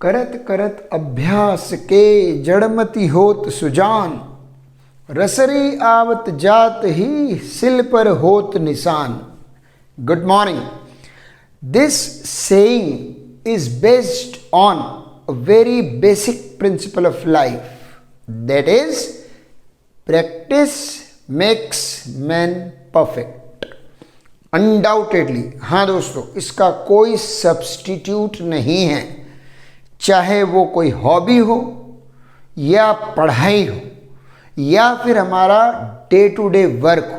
करत करत अभ्यास के जड़मति होत सुजान, रसरी आवत जात ही सिल पर होत निशान। Good morning. This saying is based on a very basic principle of life, that is practice makes man perfect. Undoubtedly हाँ दोस्तों, इसका कोई सब्स्टिट्यूट नहीं है। चाहे वो कोई हॉबी हो या पढ़ाई हो या फिर हमारा डे टू डे वर्क हो,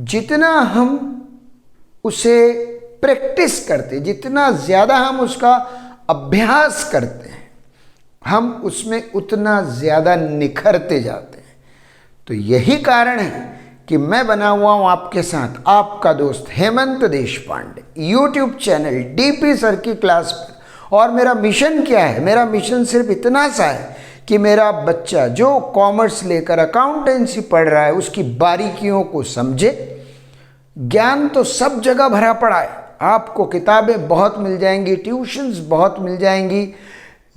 जितना हम उसे प्रैक्टिस करते, जितना ज़्यादा हम उसका अभ्यास करते हैं, हम उसमें उतना ज़्यादा निखरते जाते हैं। तो यही कारण है कि मैं बना हुआ हूँ आपके साथ आपका दोस्त Hemant Deshpande, YouTube channel DP sir की क्लास पर। और मेरा मिशन क्या है? मेरा मिशन सिर्फ इतना सा है कि मेरा बच्चा जो कॉमर्स लेकर अकाउंटेंसी पढ़ रहा है उसकी बारीकियों को समझे। ज्ञान तो सब जगह भरा पड़ा है, आपको किताबें बहुत मिल जाएंगी, ट्यूशन्स बहुत मिल जाएंगी,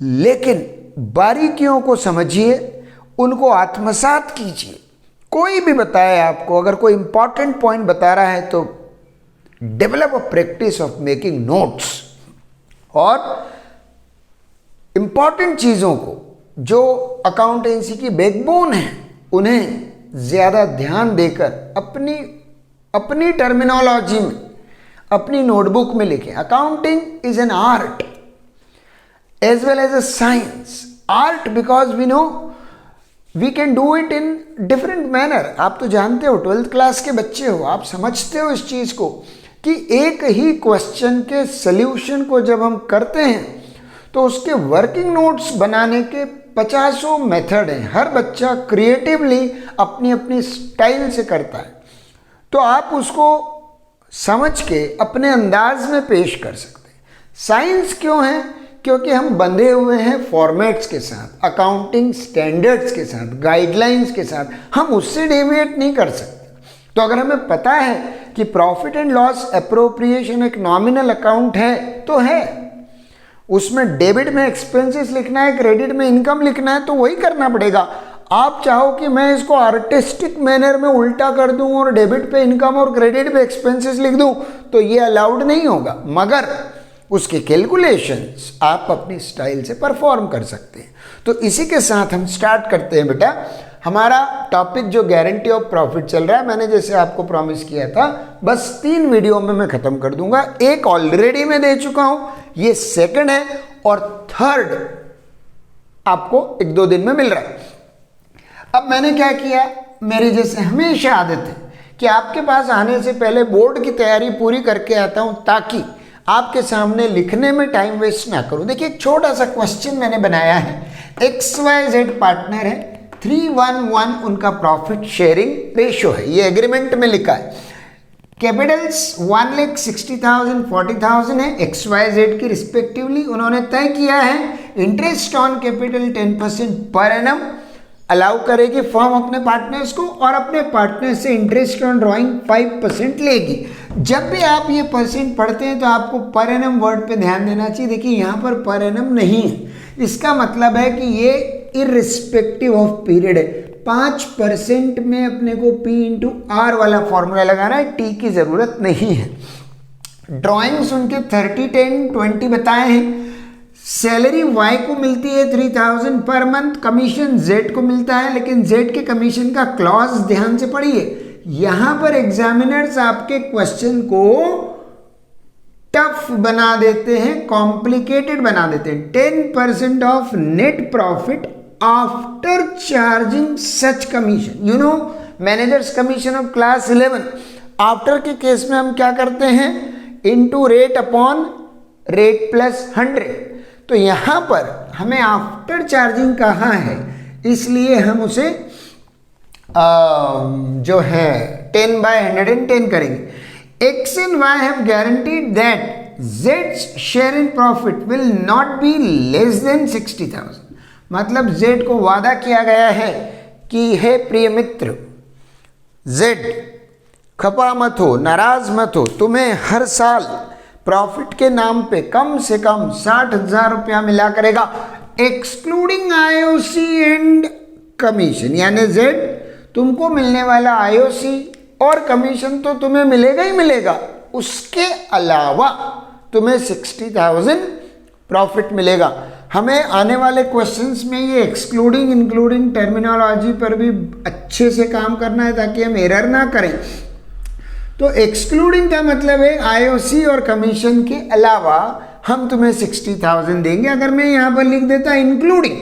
लेकिन बारीकियों को समझिए, उनको आत्मसात कीजिए। कोई भी बताए आपको, अगर कोई इंपॉर्टेंट पॉइंट बता रहा है तो develop a practice of making notes, और इंपॉर्टेंट चीज़ों को जो अकाउंटेंसी की बैकबोन है उन्हें ज़्यादा ध्यान देकर अपनी टर्मिनोलॉजी में, अपनी नोटबुक में लिखें। Accounting is an art as well as a science. Art because we know we can do it in different manner. आप तो जानते हो, 12th क्लास के बच्चे हो, आप समझते हो इस चीज़ को कि एक ही क्वेश्चन के सल्यूशन को जब हम करते हैं तो उसके वर्किंग नोट्स बनाने के 50 मेथड हैं। हर बच्चा क्रिएटिवली अपनी अपनी स्टाइल से करता है, तो आप उसको समझ के अपने अंदाज में पेश कर सकते हैं। साइंस क्यों है? क्योंकि हम बंधे हुए हैं फॉर्मेट्स के साथ, अकाउंटिंग स्टैंडर्ड्स के साथ, गाइडलाइंस के साथ, हम उससे डेविएट नहीं कर सकते। तो अगर हमें पता है कि प्रॉफिट एंड लॉस एप्रोप्रिएशन एक नॉमिनल अकाउंट है तो है, उसमें डेबिट में एक्सपेंसेस लिखना है, क्रेडिट में इनकम लिखना है, तो वही करना पड़ेगा। आप चाहो कि मैं इसको आर्टिस्टिक मैनर में उल्टा कर दूं और डेबिट पे इनकम और क्रेडिट पे एक्सपेंसेस लिख दूं, तो ये अलाउड नहीं होगा, मगर उसके कैलकुलेशंस आप अपनी स्टाइल से परफॉर्म कर सकते हैं। तो इसी के साथ हम स्टार्ट करते हैं बेटा। हमारा टॉपिक जो गारंटी ऑफ प्रॉफिट चल रहा है, मैंने जैसे आपको प्रॉमिस किया था, बस 3 वीडियो में मैं खत्म कर दूंगा। एक ऑलरेडी मैं दे चुका हूं, ये सेकंड है, और थर्ड आपको 1-2 दिन में मिल रहा है। अब मैंने क्या किया, मेरी जैसे हमेशा आदत है कि आपके पास आने से पहले बोर्ड की तैयारी पूरी करके आता हूं, ताकि आपके सामने लिखने में टाइम वेस्ट ना करूं। देखिए, एक छोटा सा क्वेश्चन मैंने बनाया है। XYZ पार्टनर है, 311 उनका प्रॉफिट शेयरिंग रेशियो है, ये एग्रीमेंट में लिखा है। कैपिटल्स 1,60,000 40,000 है, XYZ की रिस्पेक्टिवली। उन्होंने तय किया है interest on capital 10% per annum allow करेगी फर्म अपने पार्टनर्स को, और अपने पार्टनर से इंटरेस्ट ऑन ड्रॉइंग 5% लेगी। जब भी आप ये परसेंट पढ़ते हैं तो आपको पर एनम वर्ड पे ध्यान देना चाहिए। देखिए, यहाँ पर एनम नहीं है, इसका मतलब है कि ये इर्रिस्पेक्टिव ऑफ पीरियड है। 5% में अपने को P/R वाला फॉर्मूला लगाना है, T की जरूरत नहीं है। ड्राइंग्स उनके 30, 10, 20 बताए हैं। सैलरी Y को मिलती है 3,000 पर मंथ, कमीशन Z को मिलता है, लेकिन Z के कमीशन का क्लॉज ध्यान से पढ़िए। यहां पर एग्जामिनर्स आपके क्वेश्चन को टफ बना देते हैं, कॉम्प्लिकेटेड बना देते हैं। 10% of net profit after charging such commission, you know managers commission of class 11। After के केस में हम क्या करते हैं, into rate upon rate plus 100। तो यहां पर हमें आफ्टर चार्जिंग कहा है, इसलिए हम उसे जो है 10/110 करेंगे। X and Y have guaranteed that Z's share in profit will not be less than 60,000। मतलब Z को वादा किया गया है कि हे प्रिय मित्र Z, खपा मत हो, नाराज मत हो, तुम्हें हर साल प्रॉफिट के नाम पे कम से कम 60,000 रुपया मिला करेगा, एक्सक्लूडिंग आईओसी एंड कमीशन। यानी जेड, तुमको मिलने वाला आईओसी और कमीशन तो तुम्हें मिलेगा ही मिलेगा, उसके अलावा तुम्हें 60,000 प्रॉफिट मिलेगा। हमें आने वाले क्वेश्चंस में ये एक्सक्लूडिंग इंक्लूडिंग टर्मिनोलॉजी पर भी अच्छे से काम करना है ताकि हम एरर ना करें। तो एक्सक्लूडिंग का मतलब है आईओसी और कमीशन के अलावा हम तुम्हें 60,000 देंगे। अगर मैं यहाँ पर लिख देता इंक्लूडिंग,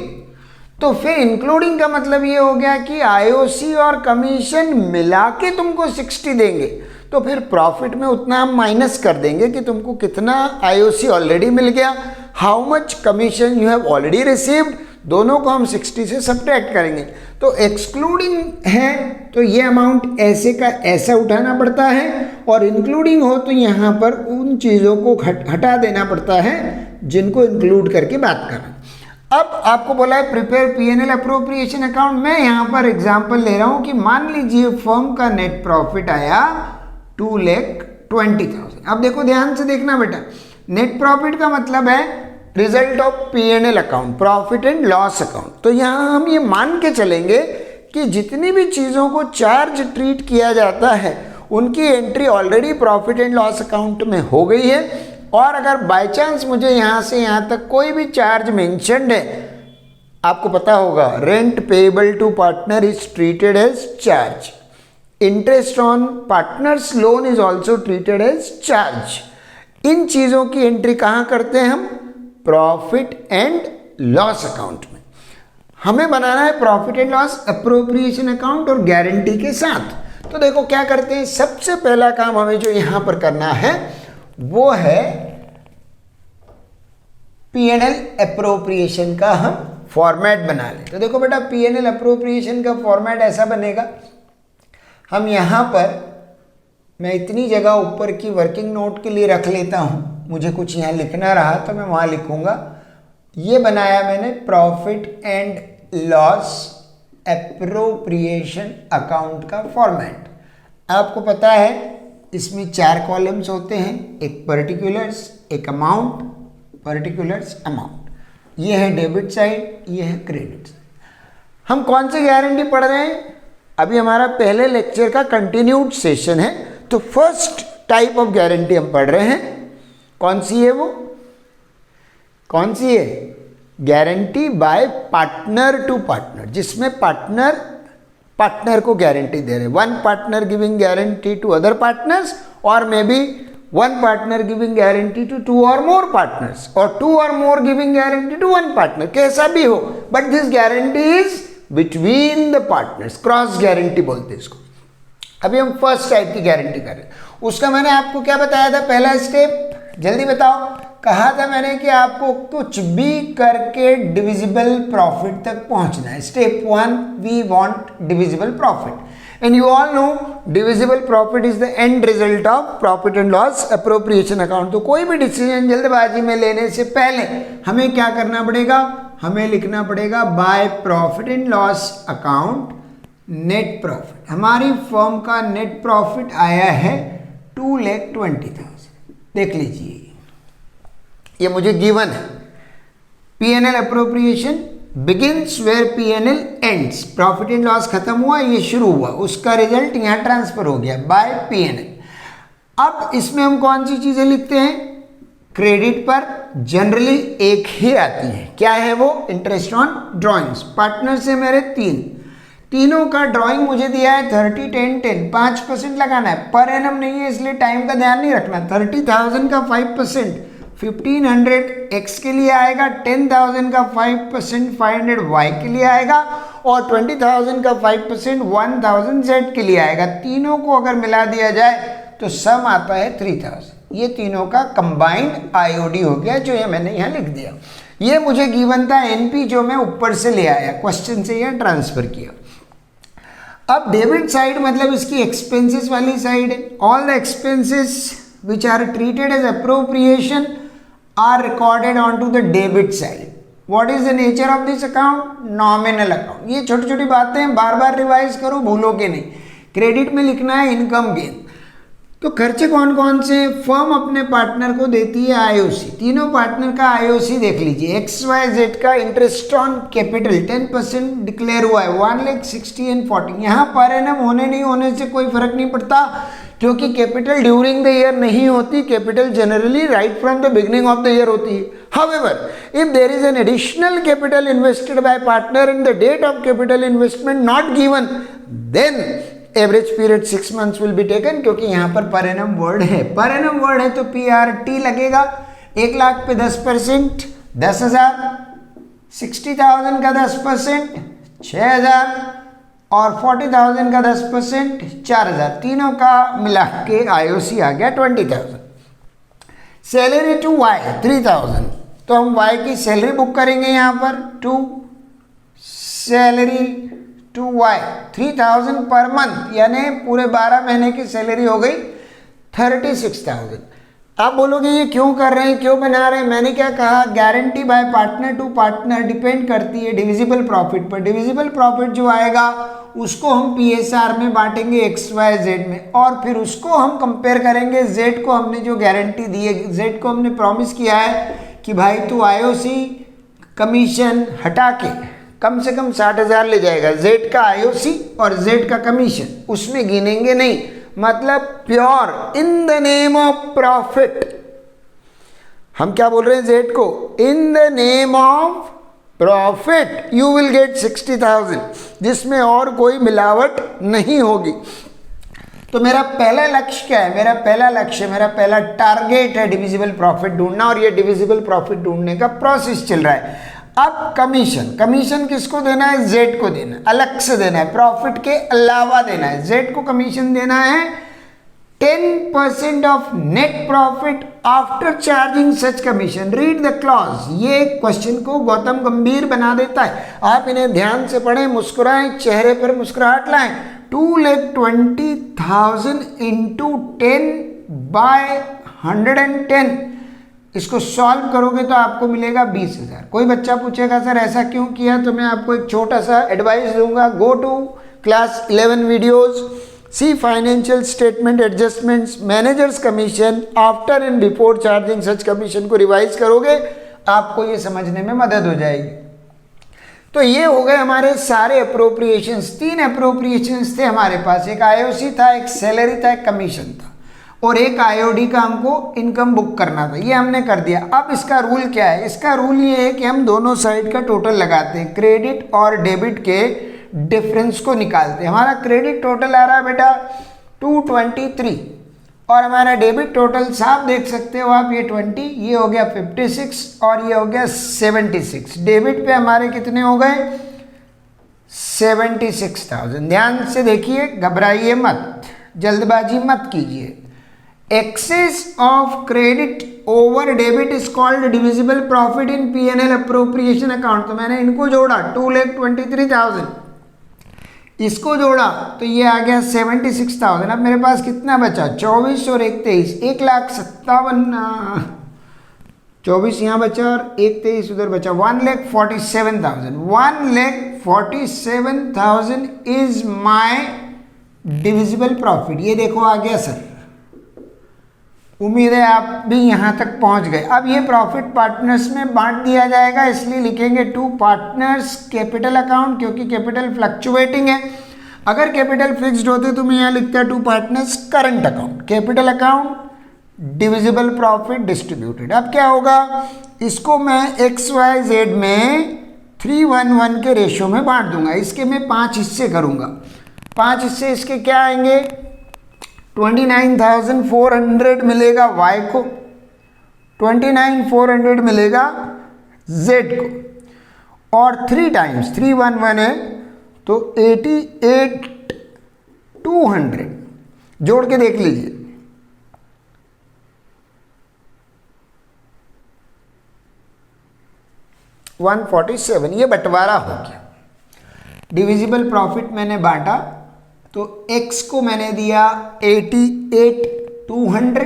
तो फिर इंक्लूडिंग का मतलब ये हो गया कि आईओसी और कमीशन मिला के तुमको 60 देंगे, तो फिर प्रॉफिट में उतना हम माइनस कर देंगे कि तुमको कितना आईओसी ऑलरेडी मिल गया, how much commission you have already received, दोनों को हम 60 से सब्ट्रैक्ट करेंगे। तो एक्सक्लूडिंग है तो ये अमाउंट ऐसे का ऐसा उठाना पड़ता है, और इंक्लूडिंग हो तो यहाँ पर उन चीज़ों को हटा देना पड़ता है जिनको इंक्लूड करके बात करना। अब आपको बोला है प्रिपेयर पीएनएल अप्रोप्रिएशन अकाउंट। मैं यहाँ पर एग्जांपल ले रहा हूँ कि मान लीजिए फर्म का नेट प्रॉफिट आया 2,20,000। अब देखो ध्यान से देखना बेटा, नेट प्रॉफिट का मतलब है result of PNL account, profit and loss account. तो यहाँ हम ये मान के चलेंगे कि जितनी भी चीज़ों को चार्ज ट्रीट किया जाता है उनकी entry already profit and loss account में हो गई है, और अगर बाय चांस मुझे यहाँ से यहाँ तक कोई भी चार्ज मेंशन्ड है, आपको पता होगा rent payable to partner is treated as charge, interest on partners loan is also treated as charge. इन चीज़ों की एंट्री कहाँ करते हैं हम? प्रॉफिट एंड लॉस अकाउंट में। हमें बनाना है profit and loss appropriation account और गारंटी के साथ। तो देखो क्या करते हैं, सबसे पहला काम हमें जो यहाँ पर करना है वो है पीएनएल अप्रोप्रिएशन का हम फॉर्मेट बना लें। तो देखो बेटा पीएनएल अप्रोप्रिएशन का फॉर्मेट ऐसा बनेगा, हम यहाँ पर, मैं इतनी जगह ऊपर की वर्किंग नोट के लिए रख लेता हूँ, मुझे कुछ यहाँ लिखना रहा तो मैं वहाँ लिखूँगा। ये बनाया मैंने profit and loss appropriation account का फॉर्मेट। आपको पता है इसमें 4 कॉलम्स होते हैं, एक पर्टिकुलर्स, एक अमाउंट, पर्टिकुलर्स, अमाउंट। ये है डेबिट साइड, ये है क्रेडिट साइड। हम कौन सी गारंटी पढ़ रहे हैं? अभी हमारा पहले लेक्चर का कंटिन्यूड सेशन है, तो फर्स्ट टाइप ऑफ गारंटी हम पढ़ रहे हैं। कौन सी है वो? कौन सी है? Guarantee by partner to partner, जिसमें पार्टनर को गारंटी दे रहे, one partner giving guarantee to other partners, और may be one partner giving guarantee to 2 or more partners, और 2 or more giving guarantee to 1 partner, कैसा भी हो, but this guarantee is between the partners, cross guarantee बोलते हैं इसको। अभी हम फर्स्ट टाइप की गारंटी कर रहे हैं। उसका मैंने आपको क्या बताया था? पहला स्टेप जल्दी बताओ। कहा था मैंने कि आपको कुछ भी करके डिविजिबल प्रॉफिट तक पहुंचना है। Step 1 we want divisible profit, and you all know divisible profit is the end result of profit and loss appropriation account. तो कोई भी डिसीजन जल्दबाजी में लेने से पहले हमें क्या करना पड़ेगा? हमें लिखना पड़ेगा by profit and loss account net profit. हमारी फर्म का नेट प्रॉफिट आया है 2,20,000। देख लीजिए, ये मुझे गिवन है। PNL appropriation begins where PNL ends, profit and loss खत्म हुआ, ये शुरू हुआ, उसका रिजल्ट यहाँ ट्रांसफर हो गया बाय पीएनएल। अब इसमें हम कौन सी चीजें लिखते हैं? क्रेडिट पर जनरली एक ही आती है, क्या है वो? Interest on drawings. पार्टनर से मेरे तीनों का ड्राइंग मुझे दिया है 30, 10, 10, 5% लगाना है, पर एनम नहीं है इसलिए टाइम का ध्यान नहीं रखना। 30,000 का 5% 1500 x के लिए आएगा, 10,000 का 5% 500 y के लिए आएगा, और 20,000 का 5% 1,000 z के लिए आएगा। तीनों को अगर मिला दिया जाए तो सम आता है 3,000। ये तीनों का कंबाइंड आईओडी हो गया, जो ये मैंने यहाँ लिख दिया। ये मुझे गिवन था एनपी, जो मैं ऊपर से ले आया, क्वेश्चन से यहाँ ट्रांसफर किया। अब डेबिट साइड मतलब इसकी एक्सपेंसेस वाली साइड है। All the expenses which are treated as appropriation are recorded on to the debit side. What is the nature of this account? Nominal account. ये छोटी छोटी बातें बार बार रिवाइज करो, भूलोगे नहीं। क्रेडिट में लिखना है इनकम गेन। तो खर्चे कौन कौन से? फर्म अपने पार्टनर को देती है आईओसी, तीनों पार्टनर का आईओसी देख लीजिए। XYZ का इंटरेस्ट ऑन कैपिटल 10% डिक्लेयर हुआ है, 1,60,000 एंड 40। यहाँ पर एनम होने नहीं होने से कोई फर्क नहीं पड़ता, क्योंकि कैपिटल ड्यूरिंग द ईयर नहीं होती, capital generally right from the beginning of the year होती है। However, if there is an additional capital invested by partner in the date of capital investment not given, then average period 6 months will be taken, क्योंकि यहाँ per annum word है, per annum word है तो PRT लगेगा। 1 लाख पे 10%, 10,000, 60,000 का 10%, 6,000 और 40,000 का 10%, 4,000, तीनों का मिला के IOC आ गया 20,000। सैलरी टू Y 3,000, तो हम Y की सैलरी बुक करेंगे यहाँ पर, to salary to Y 3,000 per month, यानी पूरे 12 महीने की सैलरी हो गई 36,000। आप बोलोगे ये क्यों कर रहे हैं, क्यों बना रहे हैं? मैंने क्या कहा, guarantee by partner to partner depend करती है डिविजिबल प्रॉफिट पर। डिविजिबल प्रॉफिट जो आएगा उसको हम PSR में बांटेंगे XYZ में, और फिर उसको हम कंपेयर करेंगे Z को हमने जो गारंटी दी है, Z को हमने प्रॉमिस किया है कि भाई तू IOC कमीशन हटा के कम से कम 60,000 ले जाएगा। Z का IOC और Z का कमीशन उसमें गिनेंगे नहीं, मतलब pure in the name of profit. हम क्या बोल रहे हैं Z को, in the name of profit you will get 60,000, जिसमें और कोई मिलावट नहीं होगी। तो मेरा पहला लक्ष्य क्या है? मेरा पहला टारगेट है डिविजिबल प्रॉफिट ढूंढना, और ये डिविजिबल प्रॉफिट ढूंढने का प्रोसेस चल रहा है। अब कमीशन किसको देना है? Z को देना है, अलग से देना है, प्रॉफिट के अलावा देना है। Z को कमीशन देना है 10% of net profit after charging such commission. Read the clause. ये क्वेश्चन को गौतम गंभीर बना देता है, आप इन्हें ध्यान से पढ़ें, मुस्कुराएं, चेहरे पर मुस्कुराहट लाएं। 2,20,000 इंटू 10 बाय 110, इसको सॉल्व करोगे तो आपको मिलेगा 20,000। कोई बच्चा पूछेगा सर ऐसा क्यों किया, तो मैं आपको एक छोटा सा एडवाइस दूंगा। Go to class 11 videos, see financial statement adjustments, managers commission after and before charging such commission को रिवाइज करोगे, आपको ये समझने में मदद हो जाएगी। तो ये हो गए हमारे सारे अप्रोप्रिएशंस। 3 अप्रोप्रिएशंस थे हमारे पास, एक IOC था, एक सैलरी था, एक कमीशन था, और एक IOD का हमको इनकम बुक करना था। ये हमने कर दिया। अब इसका रूल क्या है? इसका रूल ये है कि हम दोनों साइड का टोटल लगाते हैं, क्रेडिट और डेबिट के डिफरेंस को निकालते हैं। हमारा क्रेडिट टोटल आ रहा है बेटा 223, और हमारा डेबिट टोटल साफ देख सकते हो आप, ये 20, ये हो गया 56 और ये हो गया 76। डेबिट पे हमारे कितने हो गए? 76,000। ध्यान से देखिए, घबराइए मत, जल्दबाजी मत कीजिए। Excess of credit over debit is called divisible profit in P&L appropriation account। तो मैंने इनको जोड़ा 2,23,000, इसको जोड़ा तो ये आ गया 76,000। अब मेरे पास कितना बचा? 24 और 1 23, 1,57,000, 24 यहाँ बचा और 1 23 उधर बचा, 1,47,000। 1,47,000 इज माई डिविजिबल प्रॉफिट। ये देखो आ गया सर, उम्मीद है आप भी यहाँ तक पहुँच गए। अब ये प्रॉफिट पार्टनर्स में बांट दिया जाएगा, इसलिए लिखेंगे टू पार्टनर्स कैपिटल अकाउंट, क्योंकि कैपिटल फ्लक्चुएटिंग है। अगर कैपिटल फिक्स्ड होते तो मैं यहाँ लिखता to partners current account, capital account, divisible profit distributed. अब क्या होगा, इसको मैं XYZ में 3:1 के रेशियो में बांट दूंगा। इसके मैं 5 हिस्से करूंगा। 5 हिस्से इसके क्या आएंगे? 29,400 मिलेगा Y को, 29,400 मिलेगा Z को, और 3 टाइम्स 311 है तो 88,200 जोड़ के देख लीजिए। $147, ये बंटवारा हो गया। डिविजिबल प्रॉफिट मैंने बांटा तो X को मैंने दिया 88,200,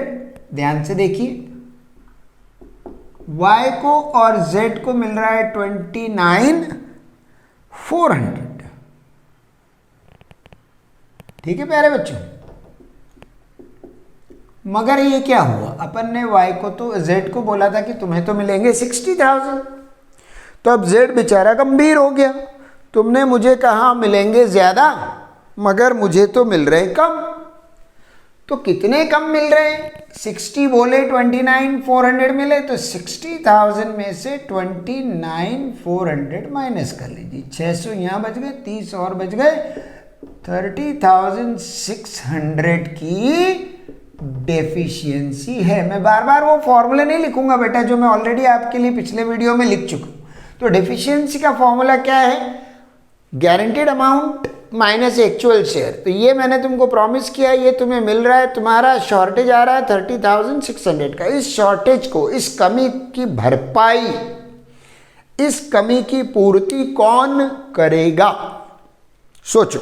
ध्यान से देखिए। Y को और Z को मिल रहा है 29,400। ठीक है प्यारे बच्चों, मगर ये क्या हुआ, अपन ने y को तो z को बोला था कि तुम्हें तो मिलेंगे 60,000, तो अब z बेचारा गंभीर हो गया, तुमने मुझे कहा मिलेंगे ज़्यादा मगर मुझे तो मिल रहे कम। तो कितने कम मिल रहे हैं, 60 बोले 29,400 मिले, तो 60,000 में से 29,400 माइनस कर लीजिए, 600 यहाँ बच गए, 30 और बच गए, 30,600 की डेफिशिएंसी है। मैं बार बार वो फॉर्मूला नहीं लिखूंगा बेटा जो मैं ऑलरेडी आपके लिए पिछले वीडियो में लिख चुका हूँ। तो डेफिशिएंसी का फॉर्मूला क्या है, guaranteed amount minus actual share. तो ये मैंने तुमको प्रॉमिस किया, ये तुम्हें मिल रहा है, तुम्हारा शॉर्टेज आ रहा है 30,600 का। इस शॉर्टेज को, इस कमी की भरपाई, इस कमी की पूर्ति कौन करेगा, सोचो।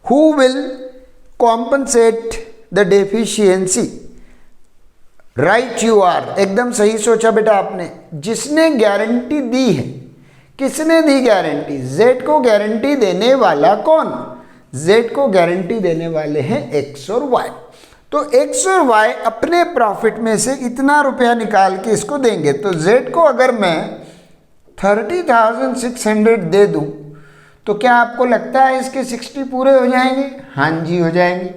Who will compensate the deficiency, right you are, एकदम सही सोचा बेटा आपने। जिसने गारंटी दी है, किसने दी गारंटी, जेड को गारंटी देने वाला कौन, जेड को गारंटी देने वाले हैं एक्स और वाई। तो एक्स और वाई अपने प्रॉफिट में से इतना रुपया निकाल के इसको देंगे। तो जेड को अगर मैं 30,600 दे दूं तो क्या आपको लगता है इसके 60 पूरे हो जाएंगे, हाँ जी हो जाएंगे।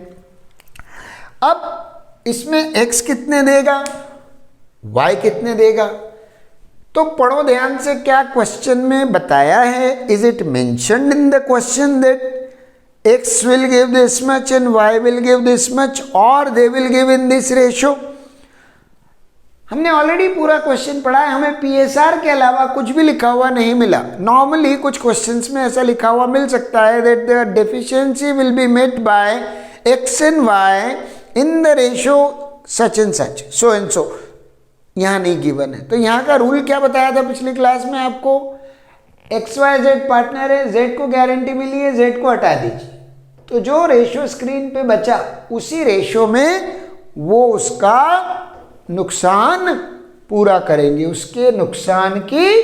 अब इसमें x कितने देगा, y कितने देगा, तो पढ़ो ध्यान से क्या क्वेश्चन में बताया है। Is it mentioned in the question that x will give this much and y will give this much और they will give in this ratio. हमने ऑलरेडी पूरा क्वेश्चन पढ़ा है, हमें PSR के अलावा कुछ भी लिखा हुआ नहीं मिला। नॉर्मली कुछ क्वेश्चंस में ऐसा लिखा हुआ मिल सकता है that the deficiency will be met by x and y in the ratio such and such, so and so. यहाँ नहीं गिवन है। तो यहाँ का रूल क्या बताया था पिछली क्लास में आपको, XYZ पार्टनर है, Z को गारंटी मिली है, Z को हटा दीजिए, तो जो रेशो स्क्रीन पे बचा उसी रेशो में वो उसका नुकसान पूरा करेंगे, उसके नुकसान की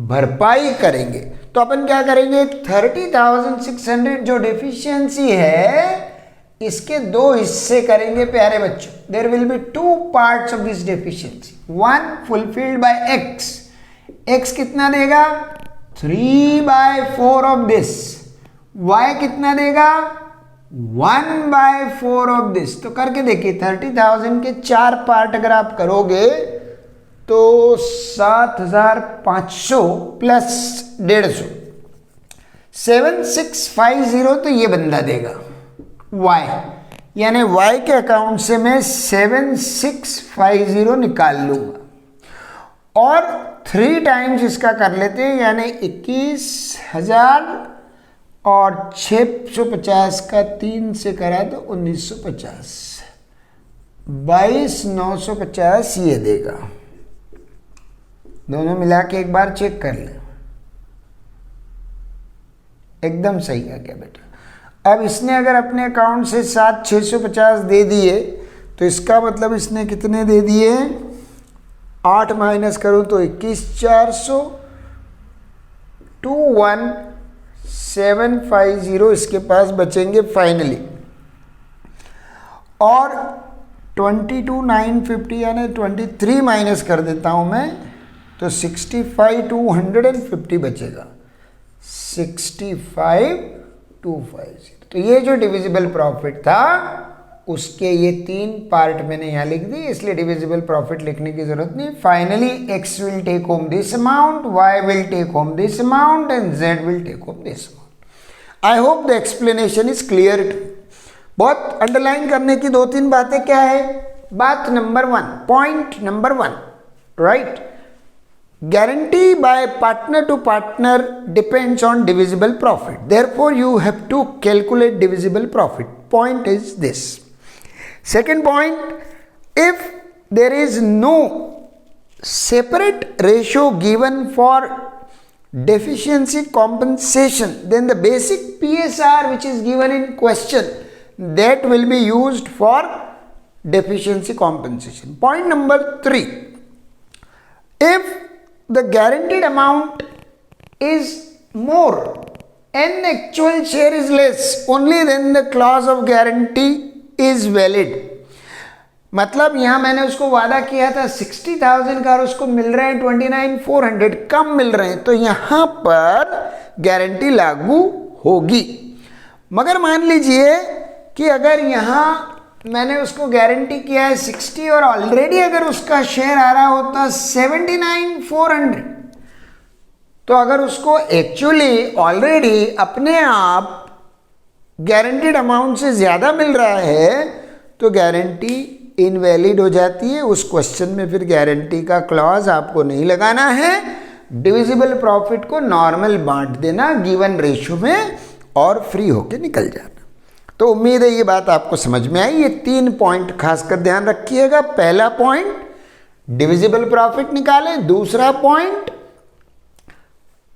भरपाई करेंगे। तो अपन क्या करेंगे, 30,600 जो डेफिशिएंसी है इसके दो हिस्से करेंगे प्यारे बच्चों। There will be two parts of this deficiency, one fulfilled by X, X कितना देगा 3/4 ऑफ दिस, वाई कितना देगा 1/4 ऑफ दिस। तो करके देखिए 30,000 के 4 पार्ट अगर आप करोगे तो 7,500 प्लस 150, 7650 तो ये बंदा देगा y, यानी y के अकाउंट से मैं 7650 निकाल लूंगा और 3 टाइम्स इसका कर लेते हैं, यानी 21,000 और 650 का 3 से करा तो 1950, 22,950 ये देगा। दोनों मिला के एक बार चेक कर ले, एकदम सही आ गया बेटा। अब इसने अगर अपने अकाउंट से 7,650 दे दिए तो इसका मतलब इसने कितने दे दिए, 8 माइनस करूं तो 21,400, 21,750 इसके पास बचेंगे फाइनली, और 22,950 यानी 23 माइनस कर देता हूं मैं तो 65,250 बचेगा, 65,250। तो ये जो डिविजिबल प्रॉफिट था उसके ये 3 पार्ट मैंने यहाँ लिख दी, इसलिए डिविजिबल प्रॉफिट लिखने की जरूरत नहीं। Finally x will take home this amount, y will take home this amount and z will take home this amount. I hope the explanation is clear. बहुत अंडरलाइन करने की 2-3 बातें क्या है। बात number 1, point number 1, right, guarantee by partner to partner depends on divisible profit, therefore you have to calculate divisible profit. Point is this. Second point, if there is no separate ratio given for deficiency compensation, then the basic PSR which is given in question, that will be used for deficiency compensation. Point number 3, if the guaranteed amount is more and the actual share is less, only then the clause of guarantee is valid. मतलब यहाँ मैंने उसको वादा किया था 60,000 का और उसको मिल रहे हैं 29,400, कम मिल रहे हैं, तो यहाँ पर गारंटी लागू होगी। मगर मान लीजिए कि अगर यहाँ मैंने उसको गारंटी किया है 60 और ऑलरेडी अगर उसका शेयर आ रहा होता 79,400, तो अगर उसको एक्चुअली ऑलरेडी अपने आप गारंटीड अमाउंट से ज़्यादा मिल रहा है तो गारंटी इनवैलिड हो जाती है। उस क्वेश्चन में फिर गारंटी का क्लॉज आपको नहीं लगाना है, डिविजिबल प्रॉफिट को नॉर्मल बांट देना गिवन रेशियो में और फ्री होके निकल जाना। तो उम्मीद है ये बात आपको समझ में आई। ये 3 पॉइंट खासकर ध्यान रखिएगा। पहला पॉइंट डिविजिबल प्रॉफिट निकालें, दूसरा पॉइंट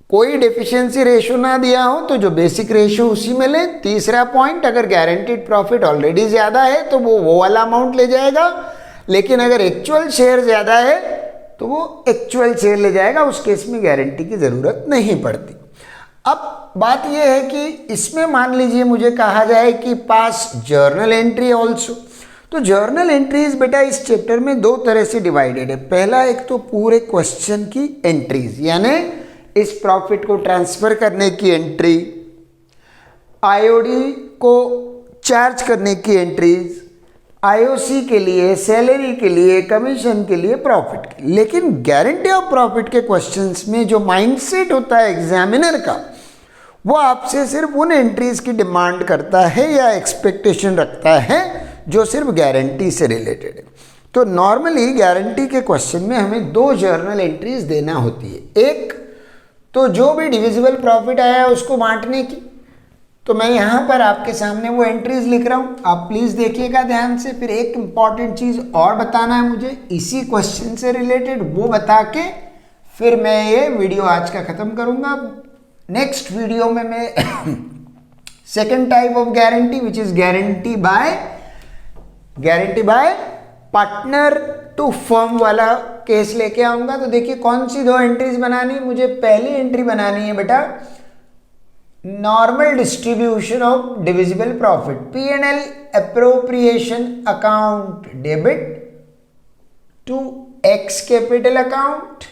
कोई डेफिशिएंसी रेशियो ना दिया हो तो जो बेसिक रेशियो उसी में ले, तीसरा पॉइंट अगर गारंटीड प्रॉफिट ऑलरेडी ज़्यादा है तो वो वाला अमाउंट ले जाएगा, लेकिन अगर एक्चुअल शेयर ज़्यादा है तो वो एक्चुअल शेयर ले जाएगा, उस केस में गारंटी की ज़रूरत नहीं पड़ती। अब बात यह है कि इसमें मान लीजिए मुझे कहा जाए कि पास जर्नल एंट्री ऑल्सो, तो जर्नल एंट्रीज बेटा इस चैप्टर में 2 तरह से डिवाइडेड है। पहला एक तो पूरे क्वेश्चन की एंट्रीज, यानी इस प्रॉफिट को ट्रांसफर करने की एंट्री, आईओडी को चार्ज करने की एंट्रीज, आईओसी के लिए, सैलरी के लिए, कमीशन के लिए, प्रॉफिट के लिए। लेकिन गारंटी ऑफ प्रॉफिट के क्वेश्चंस में जो माइंडसेट होता है एग्जामिनर का, वो आपसे सिर्फ उन एंट्रीज की डिमांड करता है या एक्सपेक्टेशन रखता है जो सिर्फ गारंटी से रिलेटेड है। तो नॉर्मली गारंटी के क्वेश्चन में हमें 2 जर्नल एंट्रीज देना होती है। एक तो जो भी डिविजिबल प्रॉफिट आया उसको बांटने की, तो मैं यहाँ पर आपके सामने वो एंट्रीज लिख रहा हूँ, आप प्लीज़ देखिएगा ध्यान से। फिर एक इम्पॉर्टेंट चीज़ और बताना है मुझे इसी क्वेश्चन से रिलेटेड, वो बता के फिर मैं ये वीडियो आज का ख़त्म करूँगा। नेक्स्ट वीडियो में मैं second type of guarantee which is guarantee by partner to firm वाला केस लेके आऊंगा। तो देखिए कौन सी 2 एंट्रीज बनानी है मुझे। पहली एंट्री बनानी है बेटा normal distribution of divisible profit, P&L appropriation account debit to X capital account.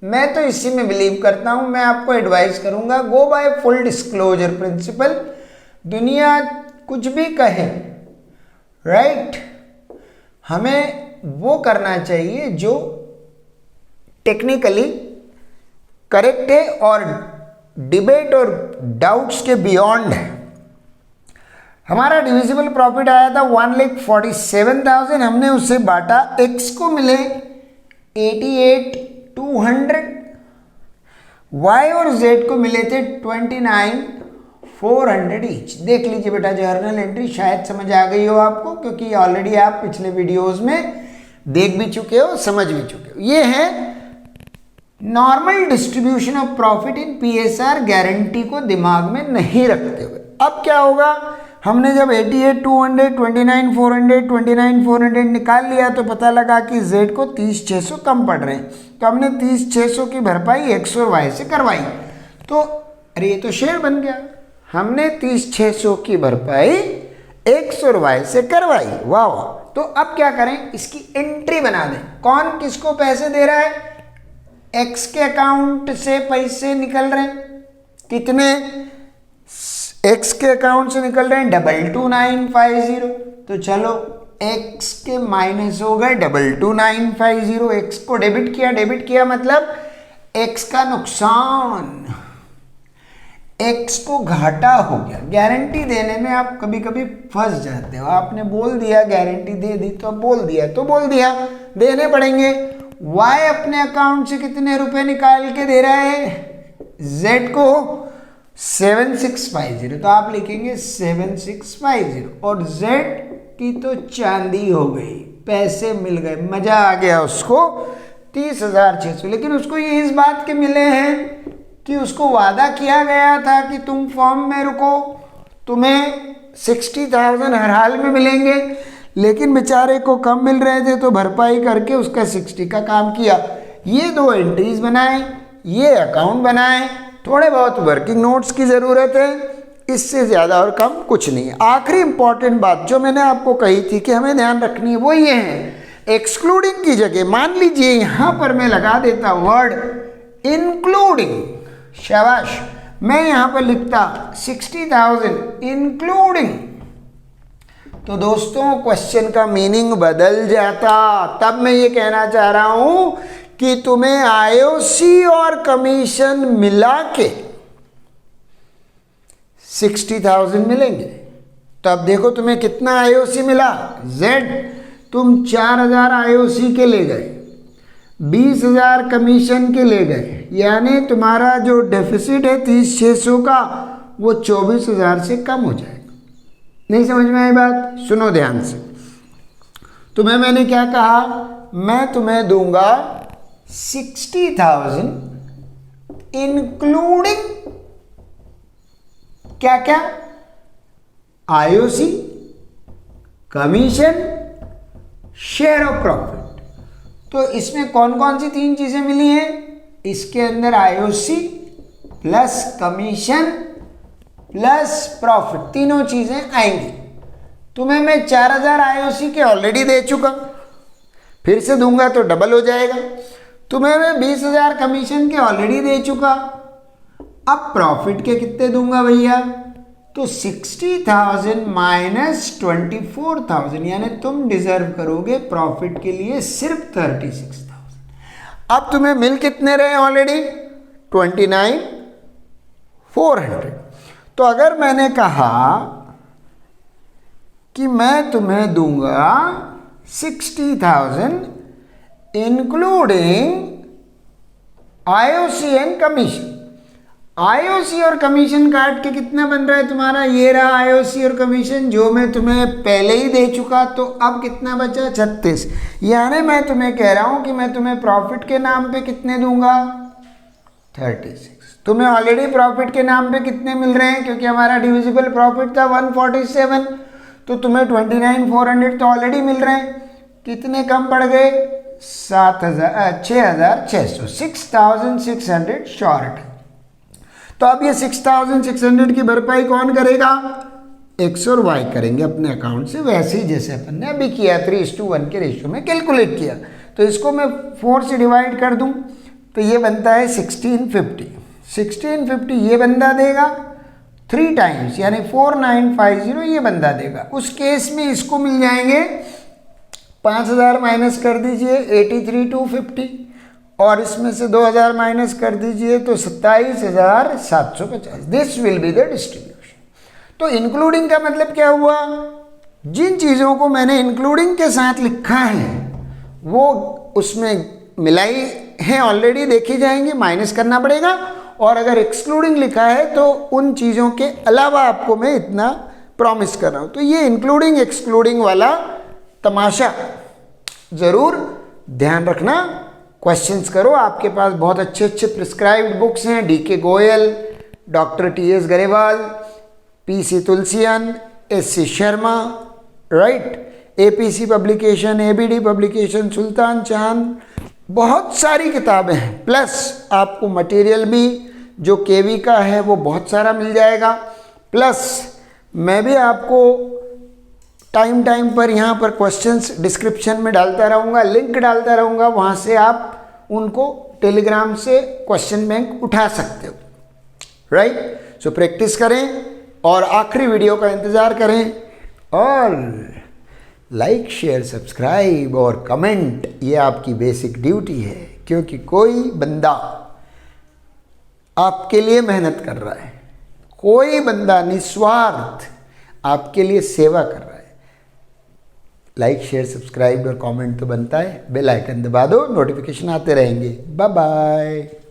मैं तो इसी में बिलीव करता हूं, मैं आपको एडवाइस करूंगा गो बाय फुल डिस्क्लोजर प्रिंसिपल। दुनिया कुछ भी कहे, राइट, हमें वो करना चाहिए जो टेक्निकली करेक्ट है और डिबेट और डाउट्स के बियॉन्ड है। हमारा डिविजिबल प्रॉफिट आया था 1,47,000, हमने उससे बांटा, एक्स को मिले 88,200, वाई और जेड को मिले थे 29,400 ईच। देख लीजिए बेटा जर्नल एंट्री, शायद समझ आ गई हो आपको, क्योंकि ऑलरेडी आप पिछले वीडियोस में देख भी चुके हो, समझ भी चुके हो। ये है normal distribution of profit in PSR, guarantee को दिमाग में नहीं रखते हुए। अब क्या होगा, हमने जब 88,200, 29,400, 29,400 निकाल लिया तो पता लगा कि जेड को 30,600 कम पड़ रहे हैं, तो हमने 30,600 की भरपाई एक्स और वाई से करवाई। तो अरे ये तो शेयर बन गया। हमने 30,600 की भरपाई एक्स और वाई से करवाई, वाह वाह। तो अब क्या करें, इसकी एंट्री बना दें। कौन किसको पैसे दे रहा है, एक्स के अकाउंट से पैसे निकल रहे हैं, कितने, एक्स के अकाउंट से निकल रहे हैं 22950। तो चलो एक्स के माइनस हो गए 22950, एक्स को डेबिट किया मतलब एक्स का नुकसान, एक्स को घाटा हो गया। गारंटी देने में आप कभी कभी फंस जाते हो, आपने बोल दिया गारंटी दे दी तो बोल दिया देने पड़ेंगे। वाई अपने अकाउंट से कितने रुपए निकाल के दे रहा है, जेड को 7650, तो आप लिखेंगे 7650, और जेड की तो चांदी हो गई, पैसे मिल गए, मजा आ गया उसको 30,600। लेकिन उसको ये इस बात के मिले हैं कि उसको वादा किया गया था कि तुम फॉर्म में रुको, तुम्हें 60,000 हर हाल में मिलेंगे, लेकिन बेचारे को कम मिल रहे थे तो भरपाई करके उसका 60 का काम किया। ये 2 एंट्रीज बनाए, ये अकाउंट बनाए, थोड़े बहुत वर्किंग नोट्स की ज़रूरत है, इससे ज़्यादा और कम कुछ नहीं है। आखिरी इंपॉर्टेंट बात जो मैंने आपको कही थी कि हमें ध्यान रखनी है वो ये है, एक्सक्लूडिंग की जगह मान लीजिए यहाँ पर मैं लगा देता वर्ड इंक्लूडिंग, शाबाश, मैं यहाँ पर लिखता 60,000 इंक्लूडिंग, तो दोस्तों क्वेश्चन का मीनिंग बदल जाता। तब मैं ये कहना चाह रहा हूं कि तुम्हें आईओसी और कमीशन मिला के 60,000 मिलेंगे। तो अब देखो तुम्हें कितना आईओसी मिला, Z, तुम 4,000 आईओसी के ले गए, 20,000 कमीशन के ले गए, यानी तुम्हारा जो डेफिसिट है 30,600 का वो 24,000 से कम हो जाएगा। नहीं समझ में आई बात? सुनो ध्यान से। तुम्हें मैंने क्या कहा, मैं तुम्हें दूंगा 60,000 इंक्लूडिंग क्या क्या, IOC, commission, share of profit. तो इसमें कौन कौन सी 3 चीजें मिली हैं? इसके अंदर IOC plus commission plus profit, तीनों चीजें आएंगी। तुम्हें मैं 4,000 आईओसी के ऑलरेडी दे चुका, फिर से दूंगा तो डबल हो जाएगा। तुम्हें मैं 20,000 कमीशन के ऑलरेडी दे चुका, अब प्रॉफिट के कितने दूंगा भैया? तो 60,000 माइनस 24,000, यानी तुम डिजर्व करोगे प्रॉफिट के लिए सिर्फ 36,000। अब तुम्हें मिल कितने रहे ऑलरेडी? 29,400। तो अगर मैंने कहा कि मैं तुम्हें दूंगा 60,000 including IOC and commission, IOC और कमीशन काट के कितना बन रहा है तुम्हारा? ये रहा आईओसी और कमीशन जो मैं तुम्हें पहले ही दे चुका। तो अब कितना बचा? 36। यानी मैं तुम्हें कह रहा हूं कि मैं तुम्हें प्रॉफिट के नाम पे कितने दूंगा? 36। तुम्हें ऑलरेडी प्रॉफिट के नाम पे कितने मिल रहे हैं? क्योंकि हमारा डिविजिबल प्रॉफिट था 147, तो तुम्हें 29,400 तो ऑलरेडी मिल रहे हैं। कितने कम पड़ गए? 6,600, 6,600 शॉर्ट। तो अब ये 6,600 की भरपाई कौन करेगा? एक्स और वाई करेंगे अपने अकाउंट से, वैसे ही जैसे अपन ने अभी किया 3:1 के रेशियो में कैलकुलेट किया। तो इसको मैं 4 से डिवाइड कर दूं तो ये बनता है 1650। 1650 ये बंदा देगा 3 टाइम्स, यानी 4950 ये बंदा देगा। उस केस में इसको मिल जाएंगे 5,000 माइनस कर दीजिए 83,250, और इसमें से 2,000 माइनस कर दीजिए तो 27,750। This will be the distribution. तो इंक्लूडिंग का मतलब क्या हुआ? जिन चीज़ों को मैंने इंक्लूडिंग के साथ लिखा है वो उसमें मिलाई है ऑलरेडी, देखी जाएंगी, माइनस करना पड़ेगा। और अगर एक्सक्लूडिंग लिखा है तो उन चीज़ों के अलावा आपको मैं इतना प्रॉमिस कर रहा हूँ। तो ये इंक्लूडिंग एक्सक्लूडिंग वाला तमाशा ज़रूर ध्यान रखना। क्वेश्चंस करो, आपके पास बहुत अच्छे अच्छे प्रिस्क्राइब्ड बुक्स हैं, DK Goyal, doctor TS Grewal, PC Tulsian, SC Sharma, right, APC publication, ABD publication, Sultan Chand, बहुत सारी किताबें हैं। प्लस आपको मटेरियल भी जो KV का है वो बहुत सारा मिल जाएगा। प्लस मैं भी आपको टाइम टाइम पर यहाँ पर क्वेश्चंस डिस्क्रिप्शन में डालता रहूँगा, लिंक डालता रहूँगा, वहाँ से आप उनको टेलीग्राम से क्वेश्चन बैंक उठा सकते हो, राइट। सो प्रैक्टिस करें और आखिरी वीडियो का इंतज़ार करें, और लाइक शेयर सब्सक्राइब और कमेंट, ये आपकी बेसिक ड्यूटी है, क्योंकि कोई बंदा आपके लिए मेहनत कर रहा है, कोई बंदा निस्वार्थ आपके लिए सेवा कर रहा है। लाइक शेयर सब्सक्राइब और कमेंट तो बनता है, बेल आइकन दबा दो, नोटिफिकेशन आते रहेंगे। Bye bye.